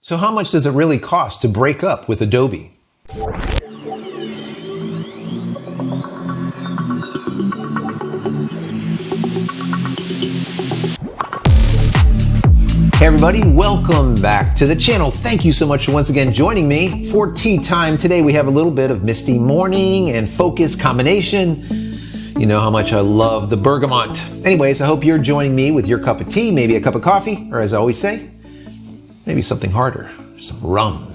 So how much does it really cost to break up with Adobe? Hey everybody, welcome back to the channel. Thank you so much for once again joining me for tea time. Today we have a little bit of misty morning and focus combination. You know how much I love the bergamot. Anyways, I hope you're joining me with your cup of tea, maybe a cup of coffee, or as I always say, maybe something harder, some rum,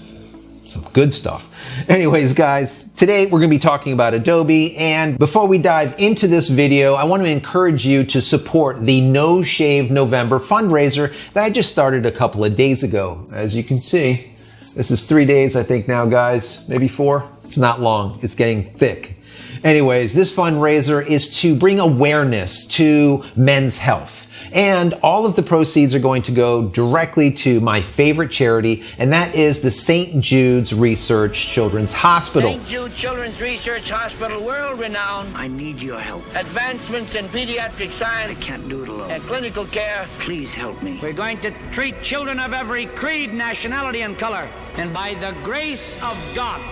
some good stuff. Anyways, guys, today we're going to be talking about Adobe. And before we dive into this video, I want to encourage you to support the No Shave November fundraiser that I just started a couple of days ago. As you can see, this is 3 days, I think now, guys, maybe 4. It's not long. It's getting thick. Anyways, this fundraiser is to bring awareness to men's health. And all of the proceeds are going to go directly to my favorite charity, and that is the St. Jude's Research Children's Hospital. St. Jude Children's Research Hospital, world-renowned. I need your help. Advancements in pediatric science. I can't do it alone. And clinical care. Please help me. We're going to treat children of every creed, nationality, and color. And by the grace of God,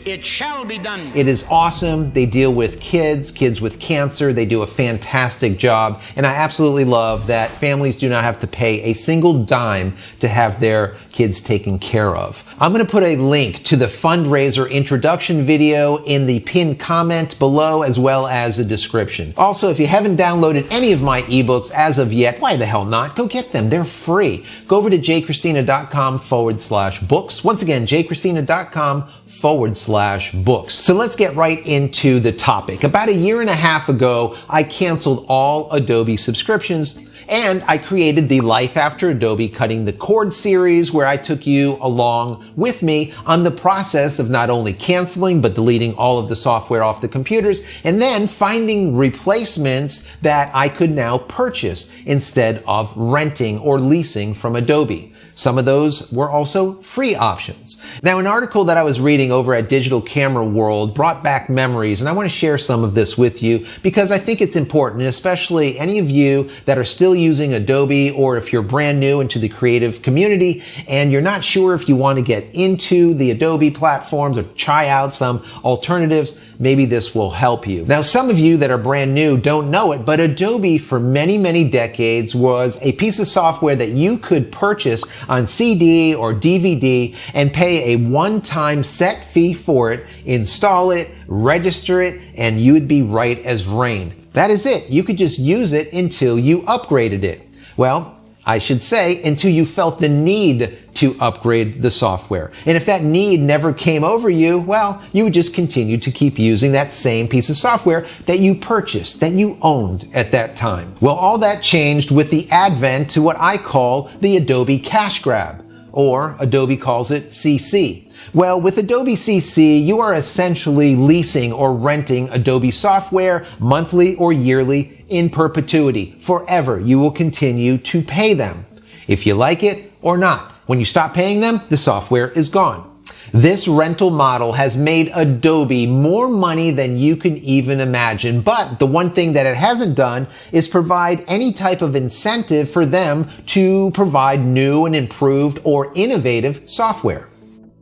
it shall be done. It is awesome. They deal with kids with cancer. They do a fantastic job. And I absolutely love that families do not have to pay a single dime to have their kids taken care of. I'm going to put a link to the fundraiser introduction video in the pinned comment below, as well as a description. Also, if you haven't downloaded any of my ebooks as of yet, why the hell not? Go get them. They're free. Go over to JCristina.com/books. Once again, JCristina.com/books. So let's get right into the topic. About 1.5 years ago, I canceled all Adobe subscriptions, and I created the Life After Adobe Cutting the Cord series, where I took you along with me on the process of not only canceling, but deleting all of the software off the computers, and then finding replacements that I could now purchase instead of renting or leasing from Adobe. Some of those were also free options. Now, an article that I was reading over at Digital Camera World brought back memories, and I want to share some of this with you because I think it's important, especially any of you that are still using Adobe, or if you're brand new into the creative community and you're not sure if you want to get into the Adobe platforms or try out some alternatives. Maybe this will help you. Now, some of you that are brand new don't know it, but Adobe for many, many decades was a piece of software that you could purchase on CD or DVD and pay a one-time set fee for it, install it, register it, and you would be right as rain. That is it. You could just use it until you upgraded it. Well, I should say, until you felt the need to upgrade the software. And if that need never came over you, well, you would just continue to keep using that same piece of software that you purchased, that you owned at that time. Well, all that changed with the advent to what I call the Adobe cash grab, or Adobe calls it CC. Well, with Adobe CC, you are essentially leasing or renting Adobe software monthly or yearly in perpetuity. Forever, you will continue to pay them, if you like it or not. When you stop paying them, the software is gone. This rental model has made Adobe more money than you can even imagine. But the one thing that it hasn't done is provide any type of incentive for them to provide new and improved or innovative software.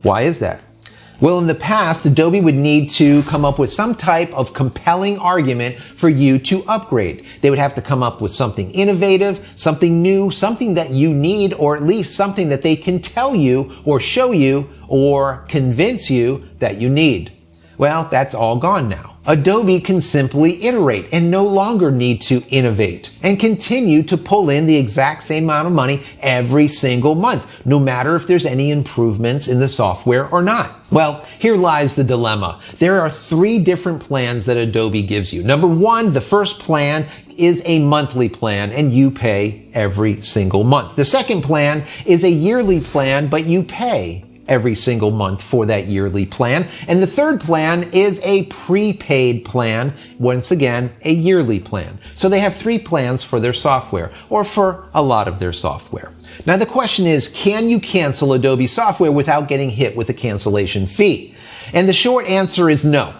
Why is that? Well, in the past, Adobe would need to come up with some type of compelling argument for you to upgrade. They would have to come up with something innovative, something new, something that you need, or at least something that they can tell you or show you or convince you that you need. Well, that's all gone now. Adobe can simply iterate and no longer need to innovate and continue to pull in the exact same amount of money every single month, no matter if there's any improvements in the software or not. Well, here lies the dilemma. There are 3 different plans that Adobe gives you. Number 1, the first plan is a monthly plan and you pay every single month. The second plan is a yearly plan, but you pay every single month for that yearly plan. And the third plan is a prepaid plan, once again, a yearly plan. So they have 3 plans for their software, or for a lot of their software. Now the question is, can you cancel Adobe software without getting hit with a cancellation fee? And the short answer is no.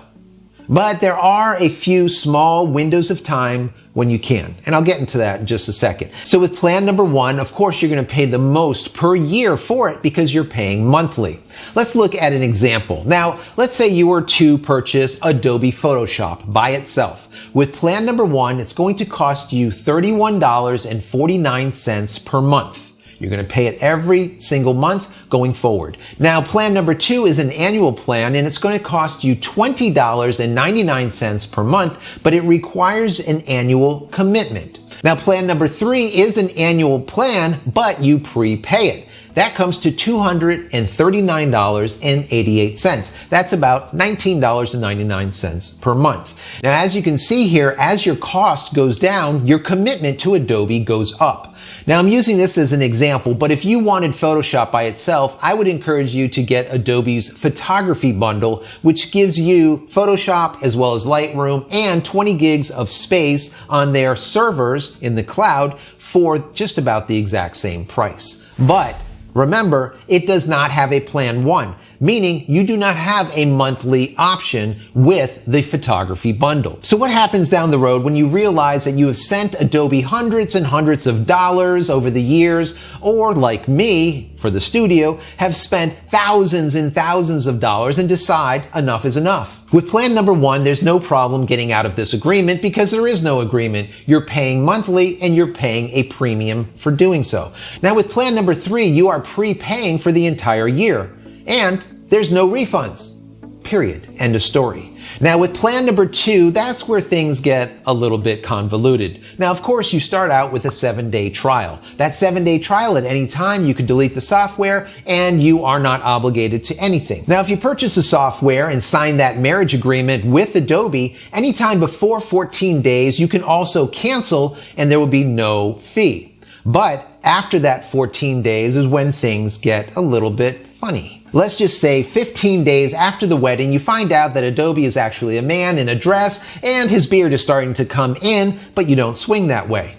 But there are a few small windows of time when you can. And I'll get into that in just a second. So with plan number 1, of course, you're going to pay the most per year for it because you're paying monthly. Let's look at an example. Now, let's say you were to purchase Adobe Photoshop by itself. With plan number 1, it's going to cost you $31.49 per month. You're going to pay it every single month going forward. Now, plan number 2 is an annual plan, and it's going to cost you $20.99 per month, but it requires an annual commitment. Now, plan number 3 is an annual plan, but you prepay it. That comes to $239.88. That's about $19.99 per month. Now, as you can see here, as your cost goes down, your commitment to Adobe goes up. Now, I'm using this as an example, but if you wanted Photoshop by itself, I would encourage you to get Adobe's photography bundle, which gives you Photoshop as well as Lightroom and 20 gigs of space on their servers in the cloud for just about the exact same price. But remember, it does not have a plan 1. Meaning you do not have a monthly option with the photography bundle. So what happens down the road when you realize that you have sent Adobe hundreds and hundreds of dollars over the years, or like me, for the studio, have spent thousands and thousands of dollars and decide enough is enough? With plan number 1, there's no problem getting out of this agreement because there is no agreement. You're paying monthly and you're paying a premium for doing so. Now with plan number 3, you are prepaying for the entire year. And there's no refunds. Period. End of story. Now with plan number 2, that's where things get a little bit convoluted. Now, of course, you start out with a 7-day trial. That 7-day trial, at any time, you could delete the software and you are not obligated to anything. Now, if you purchase the software and sign that marriage agreement with Adobe, anytime before 14 days, you can also cancel and there will be no fee. But after that 14 days is when things get a little bit funny. Let's just say 15 days after the wedding, you find out that Adobe is actually a man in a dress and his beard is starting to come in, but you don't swing that way.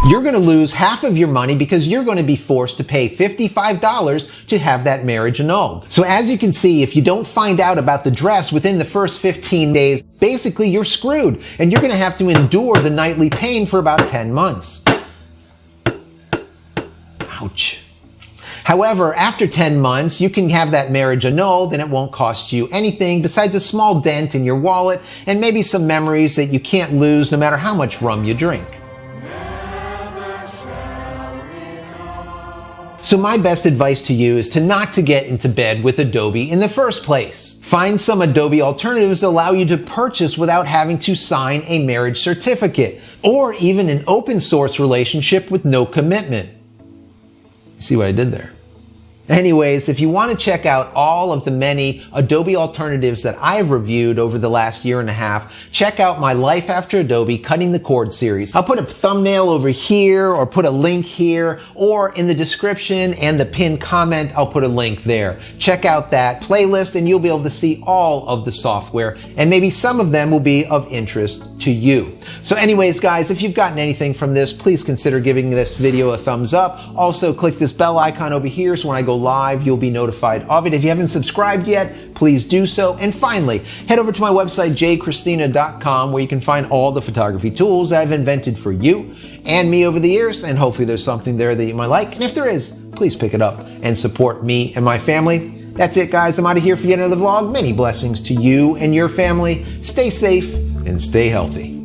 You're going to lose half of your money because you're going to be forced to pay $55 to have that marriage annulled. So as you can see, if you don't find out about the dress within the first 15 days, basically you're screwed and you're going to have to endure the nightly pain for about 10 months. Ouch. However, after 10 months, you can have that marriage annulled and it won't cost you anything besides a small dent in your wallet and maybe some memories that you can't lose no matter how much rum you drink. So my best advice to you is to not to get into bed with Adobe in the first place. Find some Adobe alternatives that allow you to purchase without having to sign a marriage certificate, or even an open source relationship with no commitment. See what I did there? Anyways, if you want to check out all of the many Adobe alternatives that I've reviewed over the last year and a half, check out my Life After Adobe Cutting the Cord series. I'll put a thumbnail over here or put a link here, or in the description and the pinned comment, I'll put a link there. Check out that playlist and you'll be able to see all of the software, and maybe some of them will be of interest to you. So anyways, guys, if you've gotten anything from this, please consider giving this video a thumbs up. Also, click this bell icon over here so when I go live, you'll be notified of it. If you haven't subscribed yet, please do so. And finally, head over to my website, JCristina.com, where you can find all the photography tools I've invented for you and me over the years, and hopefully there's something there that you might like. And if there is, please pick it up and support me and my family. That's it, guys. I'm out of here for yet another vlog. Many blessings to you and your family. Stay safe and stay healthy.